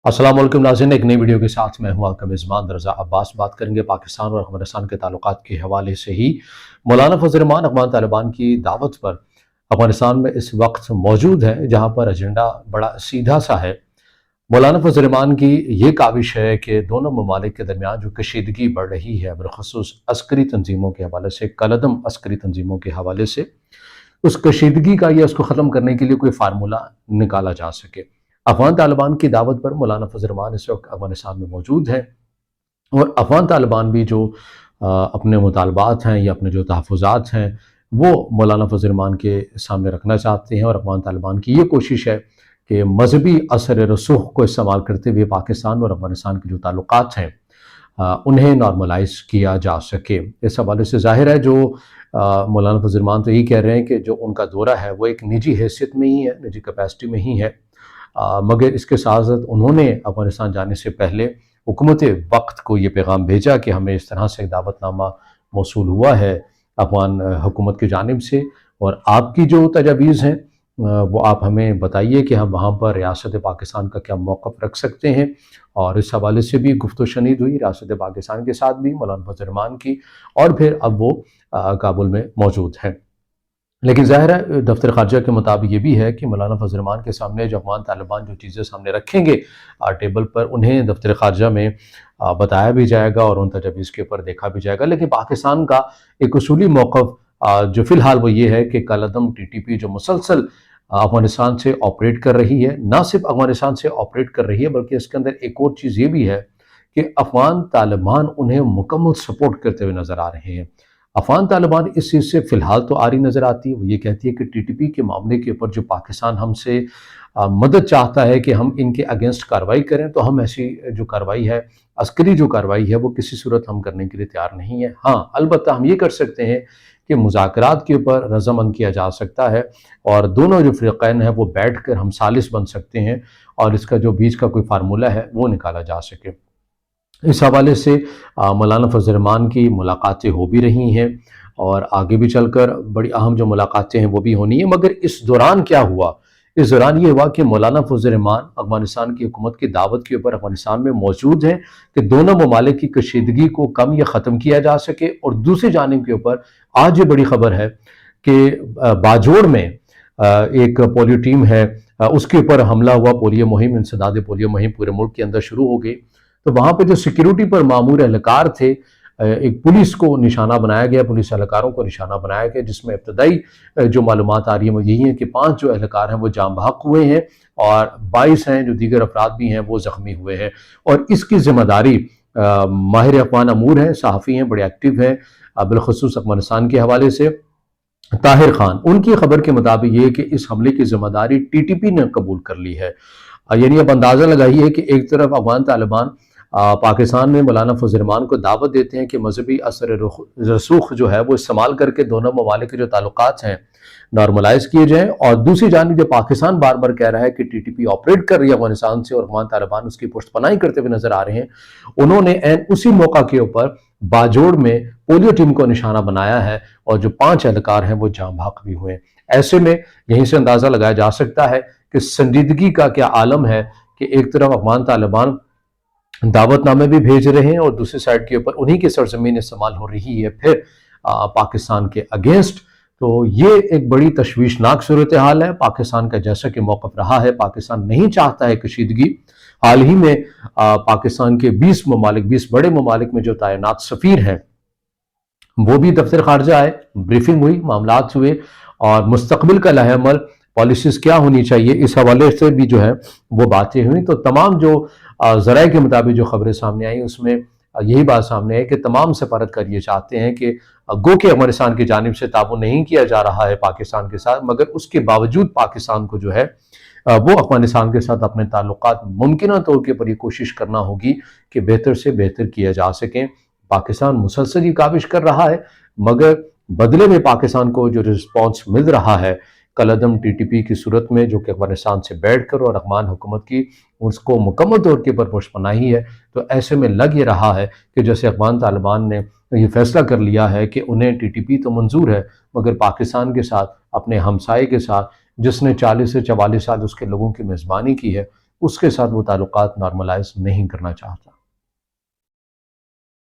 अस्सलाम वालेकुम नाज़रीन, एक नई वीडियो के साथ मैं हूं आपका मेज़बान रज़ा अब्बास। बात करेंगे पाकिस्तान और अफगानिस्तान के ताल्लुकात के हवाले से ही। मौलाना फजल रहमान अफ़गान तालिबान की दावत पर अफगानिस्तान में इस वक्त मौजूद है, जहां पर एजेंडा बड़ा सीधा सा है। मौलाना फजल रहमान की ये काविश है कि दोनों ममालिक के दरमियान जो कशीदगी बढ़ रही है, बिलखसूस अस्करी तंजीमों के हवाले से, कलदम अस्करी तंजीमों के हवाले से, उस कशीदगी का या उसको ख़त्म करने के लिए कोई फार्मूला निकाला जा सके। अफ़गान तालिबान की दावत पर मौलाना फजल रहमान इस वक्त अफ़गानिस्तान में मौजूद हैं, और अफ़गान तालिबान भी जो अपने मुतालबात हैं या अपने जो तहफ़्फ़ुज़ात हैं, वो मौलाना फजल रहमान के सामने रखना चाहते हैं। और अफ़गान तालिबान की ये कोशिश है कि मजहबी असर रसूख को इस्तेमाल करते हुए पाकिस्तान और अफ़गानिस्तान के जो ताल्लुकात हैं उन्हें नॉर्मलाइज किया जा सके। इस हवाले से ज़ाहिर है जो मौलाना फजल रहमान तो यही कह रहे हैं कि जो उनका दौरा है वो एक निजी हैसियत में ही है, निजी कैपेसिटी में ही है। मगर इसके साथ साथ उन्होंने अफगानिस्तान जाने से पहले हुकूमत वक्त को ये पैगाम भेजा कि हमें इस तरह से दावतनामा मौसूल हुआ है अफगान हुकूमत की जानिब से, और आपकी जो तजावीज़ हैं वो आप हमें बताइए कि हम वहाँ पर रियासत पाकिस्तान का क्या मौक़िफ़ रख सकते हैं। और इस हवाले से भी गुफ्तगू शनीद हुई रियासत पाकिस्तान के साथ भी, मौलाना फजल रहमान की, और फिर अब वो काबुल में मौजूद हैं। लेकिन ज़ाहिर है दफ्तर ख़ारजा के मुताबिक ये भी है कि मौलाना फजल रहमान के सामने जो अफ़गान तालिबान जो चीज़ें सामने रखेंगे टेबल पर, उन्हें दफ्तर ख़ारजा में बताया भी जाएगा और उन तजवीज़ के ऊपर देखा भी जाएगा। लेकिन पाकिस्तान का एक उसूली मौक़िफ़ जो फ़िलहाल वो ये है कि कलअदम TTP जो मुसलसल अफ़गानिस्तान से ऑपरेट कर रही है, ना सिर्फ अफ़गानिस्तान से ऑपरेट कर रही है बल्कि इसके अंदर एक और चीज़ ये भी है कि अफ़गान तालिबान उन्हें मुकम्मल सपोर्ट करते हुए नज़र आ रहे हैं। अफ़गान तालिबान इस चीज़ से फ़िलहाल तो आरी नज़र आती है। वो ये कहती है कि TTP के मामले के ऊपर जो पाकिस्तान हमसे मदद चाहता है कि हम इनके अगेंस्ट कार्रवाई करें, तो हम ऐसी जो कार्रवाई है, अस्करी जो कार्रवाई है, वो किसी सूरत हम करने के लिए तैयार नहीं है। हाँ, अलबत्ता हम ये कर सकते हैं कि मुज़ाकरात के ऊपर रज़ामंद किया जा सकता है, और दोनों जो फ़रीक़ैन हैं वो बैठ कर हम सालिस बन सकते हैं, और इसका जो बीच का कोई फार्मूला है वो निकाला जा सके। इस हवाले से मौलाना फजल रहमान की मुलाकातें हो भी रही हैं, और आगे भी चलकर बड़ी अहम जो मुलाकातें हैं वो भी होनी है। मगर इस दौरान क्या हुआ? इस दौरान ये हुआ कि मौलाना फजल रहमान अफ़गानिस्तान की हुकूमत की दावत के ऊपर अफ़गानिस्तान में मौजूद हैं कि दोनों ममालिक की कशीदगी को कम या ख़त्म किया जा सके। और दूसरी जानिब के ऊपर आज ये बड़ी ख़बर है कि बाजोड़ में एक पोलियो टीम है, उसके ऊपर हमला हुआ। पोलियो मुहिम, इंसदाद पोलियो मुहिम पूरे मुल्क के अंदर शुरू हो गई। तो वहाँ पे जो सिक्योरिटी पर मामूर एहलकार थे, एक पुलिस को निशाना बनाया गया, पुलिस एहलकारों को निशाना बनाया गया, जिसमें इब्तदाई जो मालूमात आ रही है वो यही है कि 5 जो एहलकार हैं वो जाम बहक हुए हैं, और 22 हैं जो दीगर अफराद भी हैं वो ज़ख्मी हुए हैं। और इसकी ज़िम्मेदारी माहिर अफ़गान अमूर हैं, सहाफ़ी हैं, बड़े एक्टिव हैं, बिलखसूस अफ़गानिस्तान के हवाले से ताहिर खान, उनकी खबर के मुताबिक ये कि इस हमले की जिम्मेदारी TTP ने कबूल कर ली है। यानी अब अंदाज़ा लगाइए कि एक तरफ अफ़गान तालिबान पाकिस्तान में मौलाना फजल रहमान को दावत देते हैं कि मजहबी असर रसूख जो है वो इस्तेमाल करके दोनों ममालिक के जो ताल्लुकात हैं नॉर्मलाइज किए जाएँ, और दूसरी जानिब जो पाकिस्तान बार बार कह रहा है कि TTP ऑपरेट कर रही है अफगानिस्तान से और अफ़गान तालिबान उसकी पुष्टपनाही करते हुए नजर आ रहे हैं। उन्होंने एन उसी मौका के ऊपर बाजोड़ में पोलियो टीम को निशाना बनाया है, और जो 5 एहलकार हैं वो जाम बहक भी हुए। ऐसे में यहीं से अंदाज़ा लगाया जा सकता है कि संजीदगी का क्या आलम है कि एक तरफ अफ़गान तालिबान दावतनामे भी भेज रहे हैं, और दूसरी साइड के ऊपर उन्हीं की सरजमीन इस्तेमाल हो रही है फिर पाकिस्तान के अगेंस्ट। तो ये एक बड़ी तशवीशनाक सूरत हाल है। पाकिस्तान का जैसा कि मौक़िफ़ रहा है, पाकिस्तान नहीं चाहता है कशीदगी। हाल ही में पाकिस्तान के 20 ममालिक, 20 बड़े ममालिक में जो तैनात सफ़ीर हैं वो भी दफ्तर ख़ारजा आए, ब्रीफिंग हुई, मामलात हुए, और मुस्तक़बिल का लहमल पॉलिसीज़ क्या होनी चाहिए इस हवाले से भी जो है वो बातें हुई। तो तमाम जो ज़राए के मुताबिक जो खबरें सामने आई उसमें यही बात सामने है कि तमाम सफारतकार ये चाहते हैं कि गो के अफ़गानिस्तान की जानिब से ताउन नहीं किया जा रहा है पाकिस्तान के साथ, मगर उसके बावजूद पाकिस्तान को जो है वो अफ़गानिस्तान के साथ अपने ताल्लुकात मुमकिन तौर के ऊपर ये कोशिश करना होगी कि बेहतर से बेहतर किया जा सकें। पाकिस्तान मुसलसल ये काविश कर रहा है, मगर बदले में पाकिस्तान को जो रिस्पॉन्स मिल रहा है कलअदम TTP की सूरत में, जो कि अफगानिस्तान से बैठ कर और अफगान हुकूमत की उसको मुकम्मल तौर के ऊपर पुष्टपनाही है। तो ऐसे में लग ये रहा है कि जैसे अफगान तालिबान ने ये फैसला कर लिया है कि उन्हें TTP तो मंजूर है, मगर पाकिस्तान के साथ, अपने हमसाये के साथ जिसने 40 से 44 साल उसके लोगों की मेज़बानी की है, اس کے ساتھ وہ تعلقات نارملائز نہیں کرنا چاہتا۔